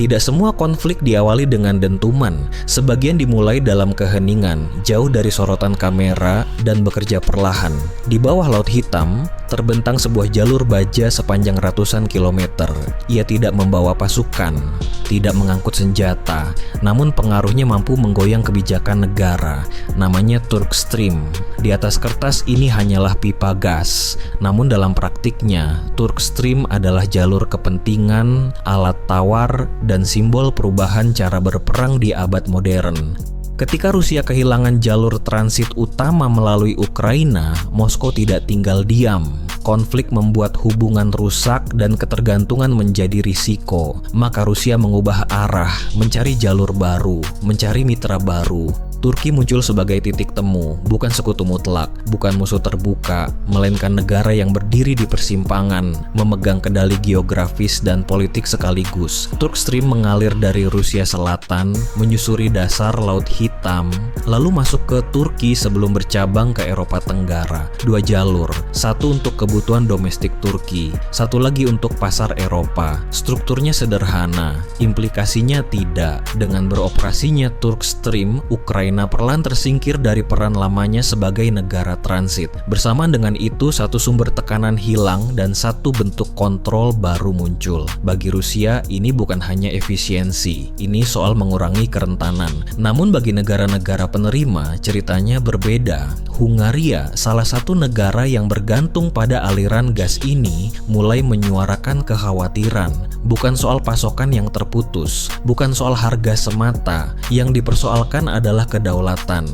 Tidak semua konflik diawali dengan dentuman. Sebagian dimulai dalam keheningan, jauh dari sorotan kamera dan bekerja perlahan. Di bawah Laut Hitam, terbentang sebuah jalur baja sepanjang ratusan kilometer. Ia tidak membawa pasukan, tidak mengangkut senjata, namun pengaruhnya mampu menggoyang kebijakan negara. Namanya Turk Stream. Di atas kertas ini hanyalah pipa gas, namun dalam praktiknya, Turk Stream adalah jalur kepentingan, alat tawar, dan simbol perubahan cara berperang di abad modern. Ketika Rusia kehilangan jalur transit utama melalui Ukraina, Moskow tidak tinggal diam. Konflik membuat hubungan rusak dan ketergantungan menjadi risiko. Maka Rusia mengubah arah, mencari jalur baru, mencari mitra baru. Turki muncul sebagai titik temu, bukan sekutu mutlak, bukan musuh terbuka, melainkan negara yang berdiri di persimpangan, memegang kendali geografis dan politik sekaligus. Turk Stream mengalir dari Rusia Selatan, menyusuri dasar Laut Hitam, lalu masuk ke Turki sebelum bercabang ke Eropa Tenggara. 2 jalur, satu untuk kebutuhan domestik Turki, satu lagi untuk pasar Eropa. Strukturnya sederhana, implikasinya tidak. Dengan beroperasinya Turk Stream, Ukraina perlahan tersingkir dari peran lamanya sebagai negara transit. Bersamaan dengan itu, satu sumber tekanan hilang dan satu bentuk kontrol baru muncul. Bagi Rusia, ini bukan hanya efisiensi, ini soal mengurangi kerentanan. Namun bagi negara-negara penerima, ceritanya berbeda. Hungaria, salah satu negara yang bergantung pada aliran gas ini, mulai menyuarakan kekhawatiran. Bukan soal pasokan yang terputus, bukan soal harga semata, yang dipersoalkan adalah kedaulatan.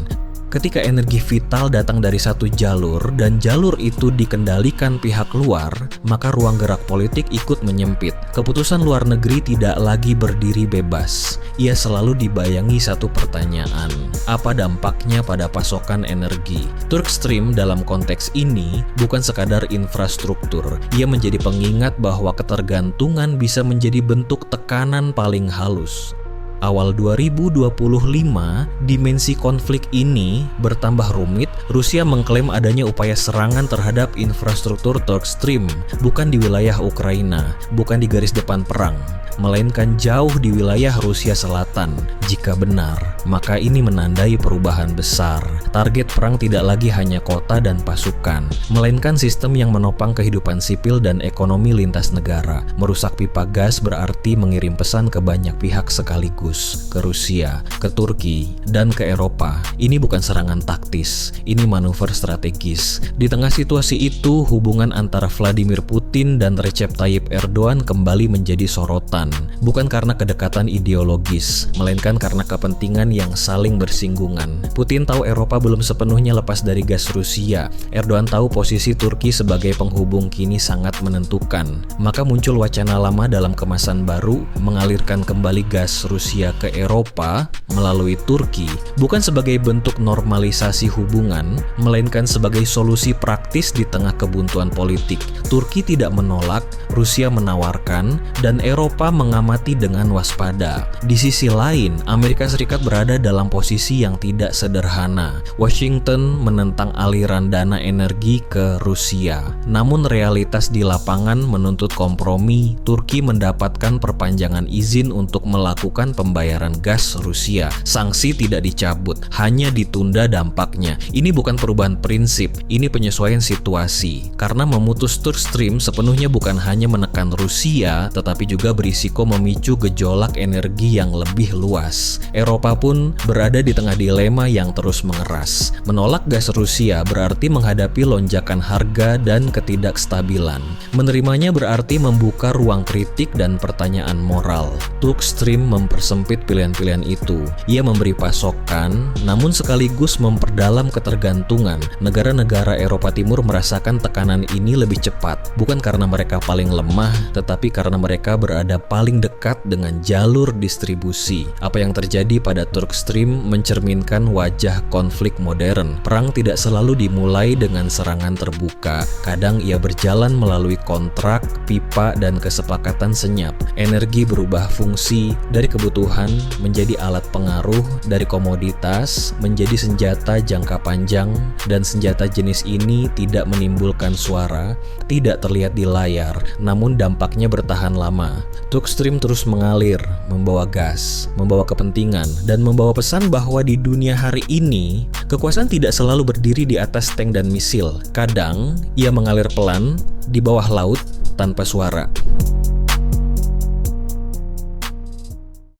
Ketika energi vital datang dari satu jalur dan jalur itu dikendalikan pihak luar, maka ruang gerak politik ikut menyempit. Keputusan luar negeri tidak lagi berdiri bebas. Ia selalu dibayangi satu pertanyaan: apa dampaknya pada pasokan energi? Turk Stream dalam konteks ini bukan sekadar infrastruktur. Ia menjadi pengingat bahwa ketergantungan bisa menjadi bentuk tekanan paling halus. Awal 2025, dimensi konflik ini bertambah rumit. Rusia mengklaim adanya upaya serangan terhadap infrastruktur Turk Stream, bukan di wilayah Ukraina, bukan di garis depan perang, melainkan jauh di wilayah Rusia Selatan. Jika benar, maka ini menandai perubahan besar. Target perang tidak lagi hanya kota dan pasukan, melainkan sistem yang menopang kehidupan sipil dan ekonomi lintas negara. Merusak pipa gas berarti mengirim pesan ke banyak pihak sekaligus, ke Rusia, ke Turki, dan ke Eropa. Ini bukan serangan taktis, ini manuver strategis. Di tengah situasi itu, hubungan antara Vladimir Putin dan Recep Tayyip Erdogan kembali menjadi sorotan. Bukan karena kedekatan ideologis, melainkan karena kepentingan yang saling bersinggungan. Putin tahu Eropa belum sepenuhnya lepas dari gas Rusia. Erdogan tahu posisi Turki sebagai penghubung kini sangat menentukan. Maka muncul wacana lama dalam kemasan baru, mengalirkan kembali gas Rusia ke Eropa melalui Turki, bukan sebagai bentuk normalisasi hubungan, melainkan sebagai solusi praktis di tengah kebuntuan politik. Turki tidak menolak, Rusia menawarkan, dan Eropa mengamati dengan waspada. Di sisi lain, Amerika Serikat berada dalam posisi yang tidak sederhana. Washington menentang aliran dana energi ke Rusia. Namun realitas di lapangan menuntut kompromi. Turki mendapatkan perpanjangan izin untuk melakukan pembayaran gas Rusia. Sanksi tidak dicabut, hanya ditunda dampaknya. Ini bukan perubahan prinsip, ini penyesuaian situasi. Karena memutus Turk Stream sepenuhnya bukan hanya menekan Rusia, tetapi juga berisiko memicu gejolak energi yang lebih luas. Eropa pun berada di tengah dilema yang terus mengeras. Menolak gas Rusia berarti menghadapi lonjakan harga dan ketidakstabilan. Menerimanya berarti membuka ruang kritik dan pertanyaan moral. Turk Stream mempersempit pilihan-pilihan itu. Ia memberi pasokan, namun sekaligus memperdalam ketergantungan. Negara-negara Eropa Timur merasakan tekanan ini lebih cepat, bukan karena mereka paling lemah, tetapi karena mereka berada paling dekat dengan jalur distribusi. Apa yang terjadi pada Turkstream mencerminkan wajah konflik modern. Perang tidak selalu dimulai dengan serangan terbuka. Kadang ia berjalan melalui kontrak, pipa, dan kesepakatan senyap. Energi berubah fungsi dari kebutuhan menjadi alat pengaruh, dari komoditas menjadi senjata jangka panjang, dan senjata jenis ini tidak menimbulkan suara, tidak terlihat di layar, namun dampaknya bertahan lama. Turkstream terus mengalir, membawa gas, membawa kepentingan, dan membawa pesan bahwa di dunia hari ini, kekuasaan tidak selalu berdiri di atas tank dan misil. Kadang, ia mengalir pelan di bawah laut tanpa suara.